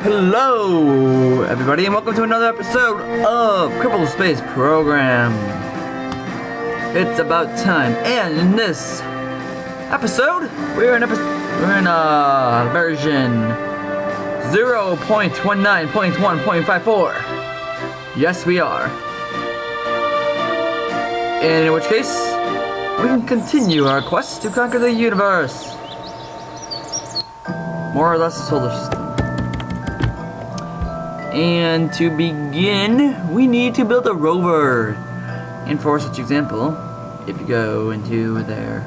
Hello, everybody, and welcome to another episode of Kerbal Space Program. It's about time, and in this episode, we're in version 0.19.1.54. Yes, we are. And in which case, we can continue our quest to conquer the universe. More or less the solar system. And to begin, we need to build a rover. And for such example, if you go into their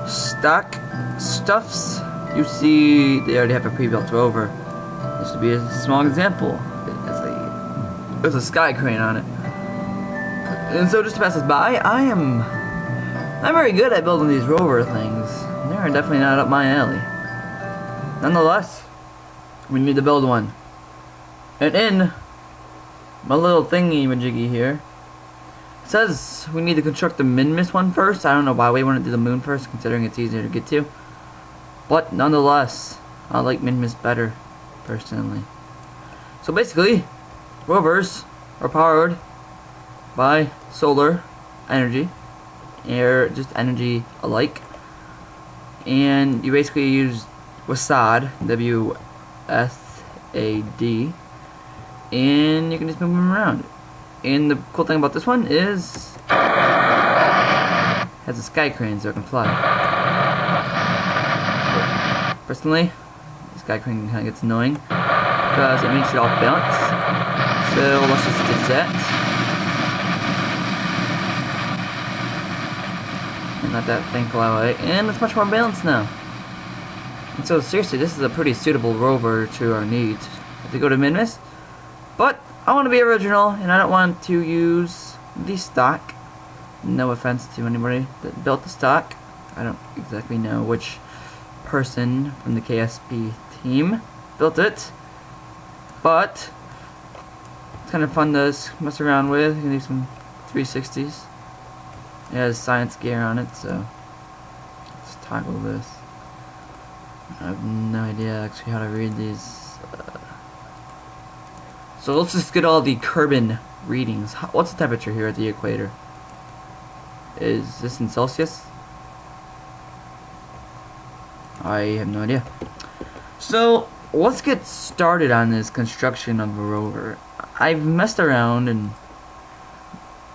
stock stuffs, you see they already have a pre-built rover. This would be a small example. There's a sky crane on it. And so just to pass this by, I'm very good at building these rover things. They're definitely not up my alley. Nonetheless, we need to build one. And in my little thingy-majiggy here, it says we need to construct the Minmus one first. I don't know why we want to do the moon first, considering it's easier to get to. But nonetheless, I like Minmus better, personally. So basically, rovers are powered by solar energy, or just energy alike. And you basically use WASAD, W-S-A-D, and you can just move them around. And the cool thing about this one is it has a sky crane so it can fly. But personally, the sky crane kind of gets annoying because it makes it off balance. So let's just ditch that and let that thing fly away. And it's much more balanced now. And so seriously, this is a pretty suitable rover to our needs. If we go to Minmus, but I want to be original, and I don't want to use the stock. No offense to anybody that built the stock. I don't exactly know which person from the KSP team built it, but it's kind of fun to mess around with. You can do some 360s. It has science gear on it, so let's toggle this. I have no idea actually how to read these. So let's just get all the Kerbin readings. What's the temperature here at the equator? Is this in Celsius? I have no idea. So let's get started on this construction of a rover. I've messed around and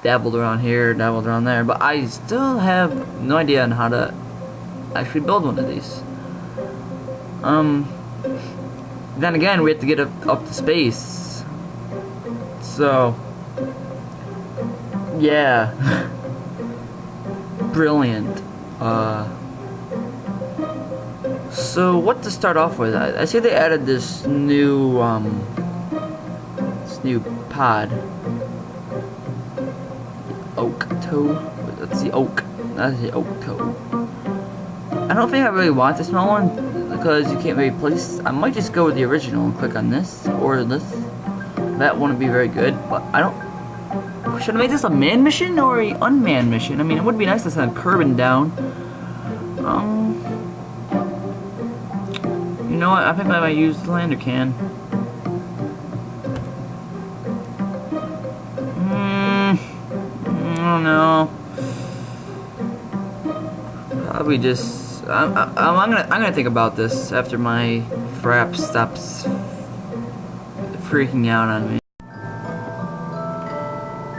dabbled around here, dabbled around there, but I still have no idea on how to actually build one of these. Then again, we have to get up to space. So, yeah. Brilliant. So what to start off with? I see they added this new pod. Oak toe. That's the oak. That's the oak toe. I don't think I really want the small one because you can't really place. I might just go with the original and click on this or this. That wouldn't be very good, but I don't. Should I make this a manned mission or a unmanned mission? I mean, it would be nice to send Kerbin down. You know what? I think I might use the lander can. I don't know. Probably just. I'm gonna think about this after my frap stops freaking out on me.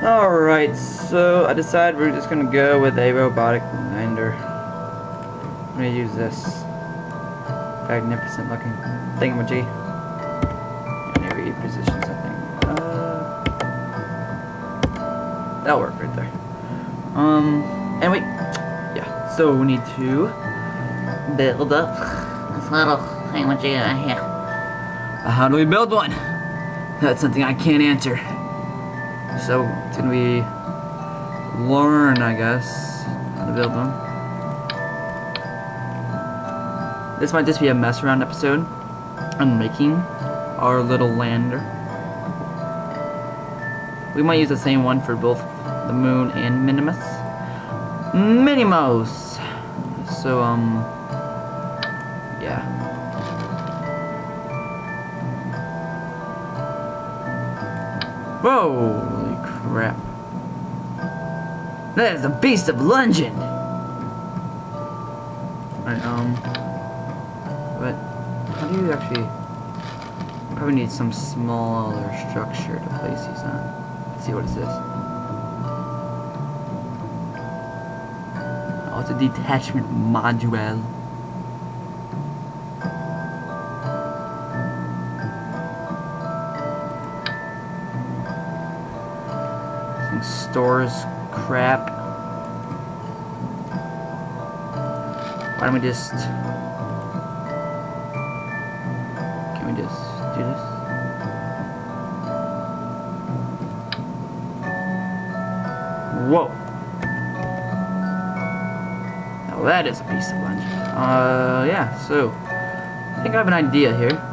Alright, so I decided we're just gonna go with a robotic lander. I'm gonna use this magnificent looking thingamajig. I'm gonna reposition something. That'll work right there. Anyway, yeah, so we need to build up this little thingamajig here. How do we build one? That's something I can't answer. So it's gonna be learn, I guess, how to build one. This might just be a mess around episode on making our little lander. We might use the same one for both the moon and Minmus. Minimos. So yeah. Holy crap. That is the beast of London! Alright, but how do you actually... Probably need some smaller structure to place these on. Let's see, what is this? Oh, it's a detachment module. This thing stores crap. Why don't we just... Can we just do this? Whoa! Now that is a piece of lunch. Yeah, so... I think I have an idea here.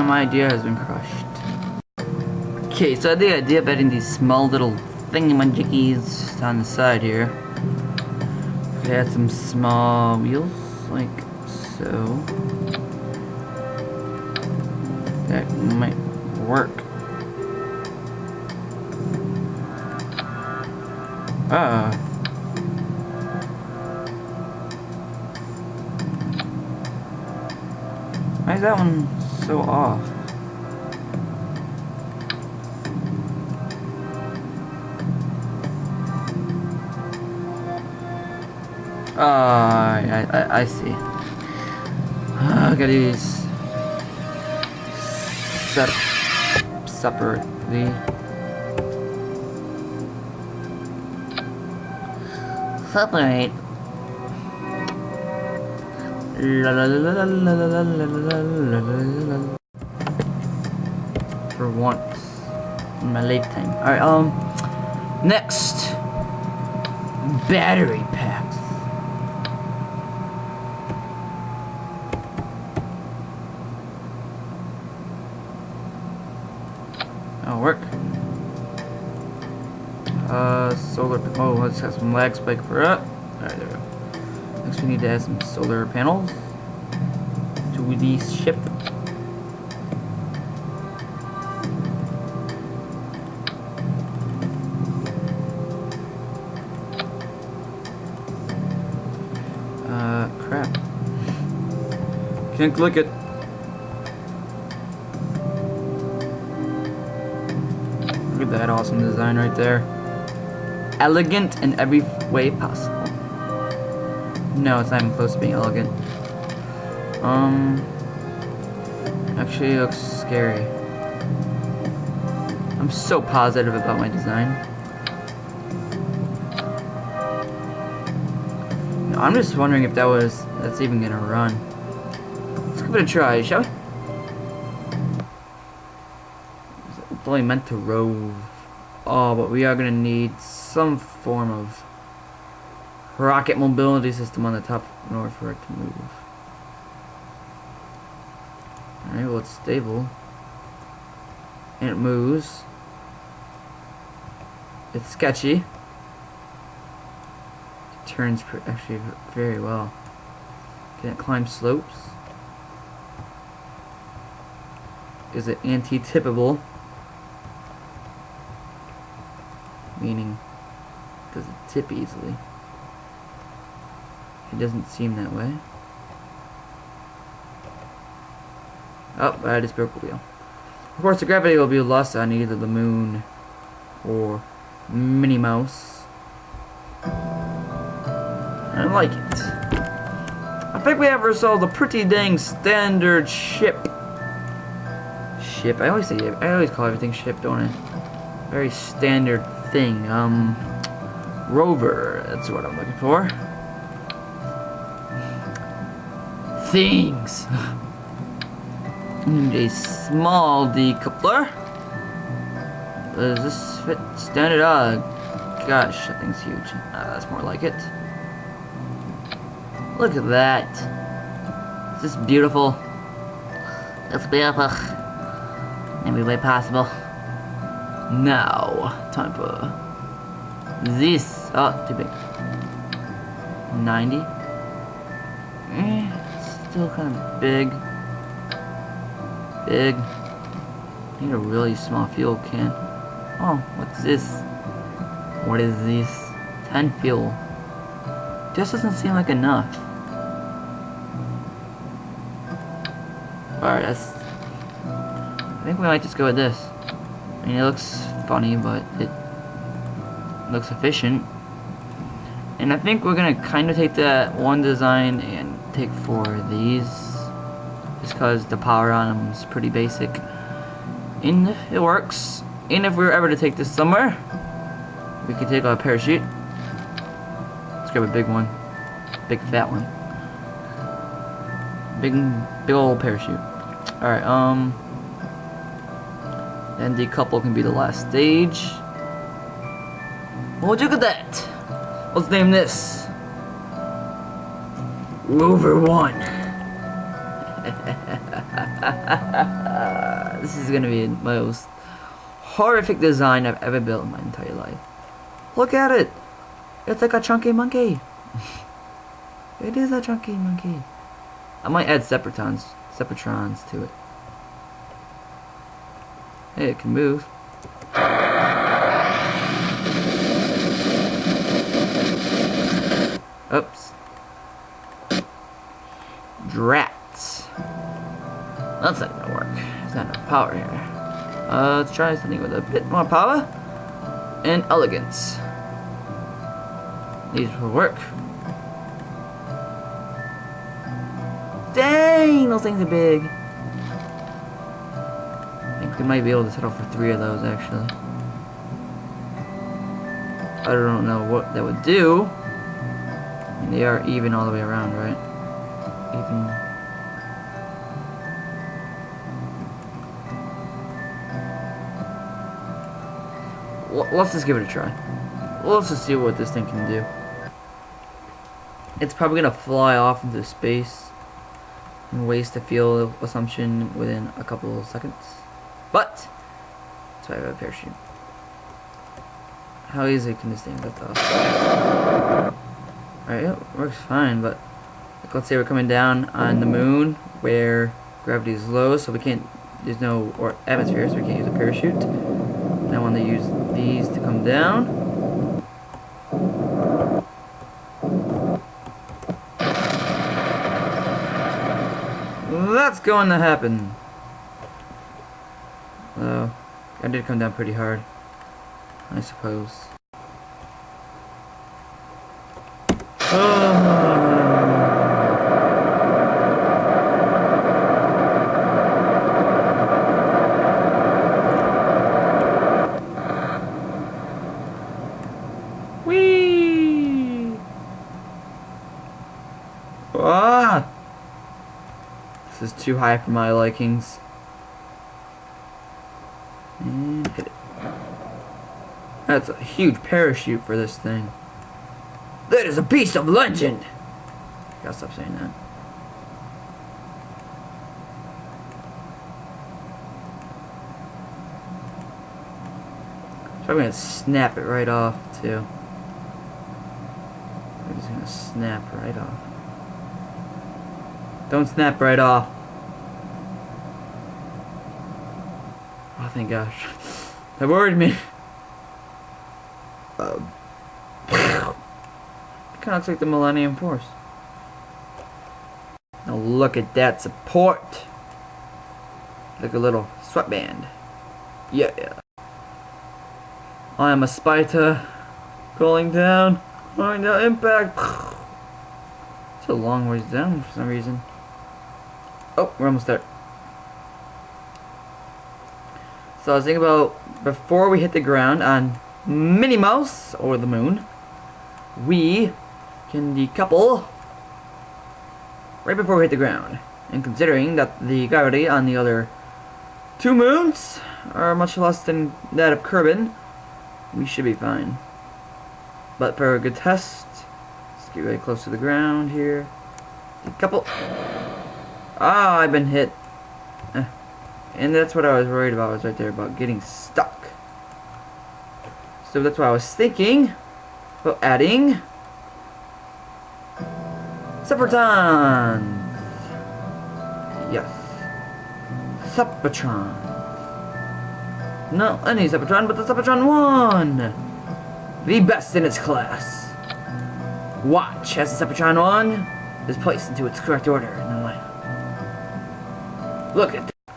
My idea has been crushed. Okay, so the idea of adding these small little thingamajiggies on the side here. We add some small wheels, like so. That might work. Why is that one so off? I see. I gotta use separately. Separate. For once in my lifetime. Alright, next. Battery packs. That'll work. Solar. Oh, let's have some lag spike for up. Alright, there we go. Next, we need to add some solar panels to the ship. Crap. Can't click it. Look at that awesome design right there. Elegant in every way possible. No, it's not even close to being elegant. Actually, it looks scary. I'm so positive about my design. No, I'm just wondering if that's even gonna run. Let's give it a try, shall we? It's only meant to rove. Oh, but we are gonna need some form of rocket mobility system on the top in order for it to move. Alright, well, it's stable. And it moves. It's sketchy. It turns actually very well. Can it climb slopes? Is it anti-tippable? Meaning, does it tip easily? It doesn't seem that way. Oh, I just broke the wheel. Of course, the gravity will be lost on either the moon or Minnie Mouse. I like it. I think we have ourselves a pretty dang standard ship. I always call everything ship, don't I? Very standard thing. Rover. That's what I'm looking for. Things. And a small decoupler. Does this fit standard? Gosh, that thing's huge. That's more like it. Look at that. Is this beautiful? It's beautiful. Every way possible. Now, time for this. Oh, too big. 90. It's still kind of big. Big. Need a really small fuel can. Oh, what's this? What is this? 10 fuel. This doesn't seem like enough. Alright, I think we might just go with this. I mean, it looks funny, but it looks efficient. And I think we're gonna kind of take that one design and take 4 of these. Just because the power on them is pretty basic. And it works. And if we were ever to take this somewhere, we could take a parachute. Let's grab a big one. Big fat one. Big old parachute. Alright, then decouple can be the last stage. Well, look at that! Let's name this Rover 1. This is gonna be the most horrific design I've ever built in my entire life. Look at it! It's like a chunky monkey. It is a chunky monkey. I might add Separatrons to it. Hey, it can move. Oops. Drats. That's not gonna work. There's not enough power here. Let's try something with a bit more power and elegance. These will work. Dang, those things are big. I think we might be able to settle for 3 of those, actually. I don't know what that would do. I mean, they are even all the way around, right? Even. Let's just give it a try. Let's just see what this thing can do. It's probably gonna fly off into space and waste the fuel assumption within a couple of seconds. But that's why I have a parachute. How easy can this thing lift off? Alright, yeah, works fine, but like, let's say we're coming down on the moon where gravity is low, so we can't, there's no atmosphere, so we can't use a parachute. And I want to use these to come down. That's going to happen. Well, I did come down pretty hard, I suppose. Whee! Ah! This is too high for my likings. And hit it. That's a huge parachute for this thing. That is a piece of legend! Gotta stop saying that. So I'm gonna snap it right off too. I'm just gonna snap right off. Don't snap right off. Oh, thank gosh. That worried me. It kind of looks like the Millennium Force. Now look at that support. Like a little sweatband. Yeah. I am a spider. Going down. Going down. Impact. It's a long ways down for some reason. Oh, we're almost there. So I was thinking about before we hit the ground on Minnie Mouse or the moon, we can decouple right before we hit the ground. And considering that the gravity on the other 2 moons are much less than that of Kerbin, we should be fine. But for a good test, let's get really close to the ground here. Decouple. Ah, I've been hit. And that's what I was worried about, was right there, about getting stuck. So that's why I was thinking about adding Separatrons. Yes. Sepatron. Not any Sepatron, but the Sepatron 1. The best in its class. Watch as the Sepatron 1 is placed into its correct order in the line. Look at that.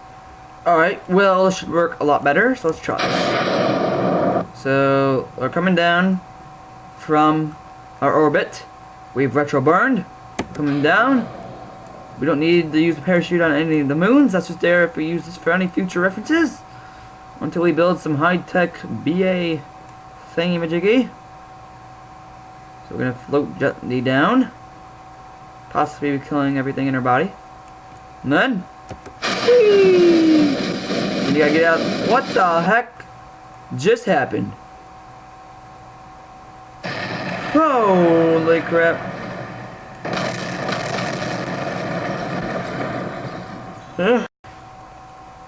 Alright, well, this should work a lot better, so let's try this. So, we're coming down from our orbit. We've retro burned. Coming down. We don't need to use the parachute on any of the moons. That's just there if we use this for any future references. Until we build some high-tech BA thingy-majiggy. So we're going to float gently down. Possibly killing everything in our body. And then... whee! And you gotta get out. What the heck just happened? Holy crap.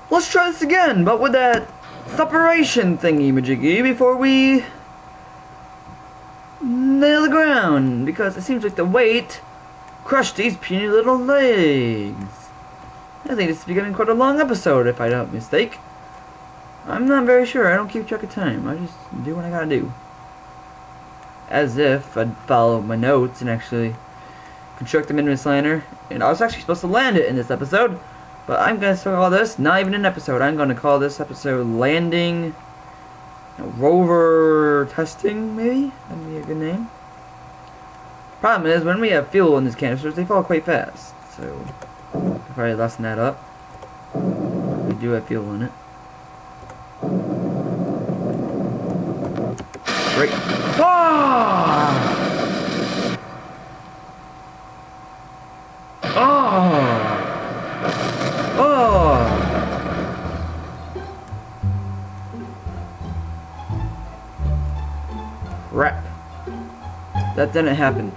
Let's try this again, but with that separation thingy-majiggy before we nail the ground, because it seems like the weight crushed these puny little legs. I think this is becoming quite a long episode, if I don't mistake. I'm not very sure. I don't keep track of time. I just do what I gotta do. As if I'd follow my notes and actually construct the Minimus liner. And I was actually supposed to land it in this episode, but I'm gonna call this not even an episode. I'm gonna call this episode Landing Rover Testing, maybe? That'd be a good name. Problem is, when we have fuel in these canisters, they fall quite fast. So, I'll probably lessen that up. We do have fuel in it. Great. Ah! Oh! Oh! Crap. That didn't happen.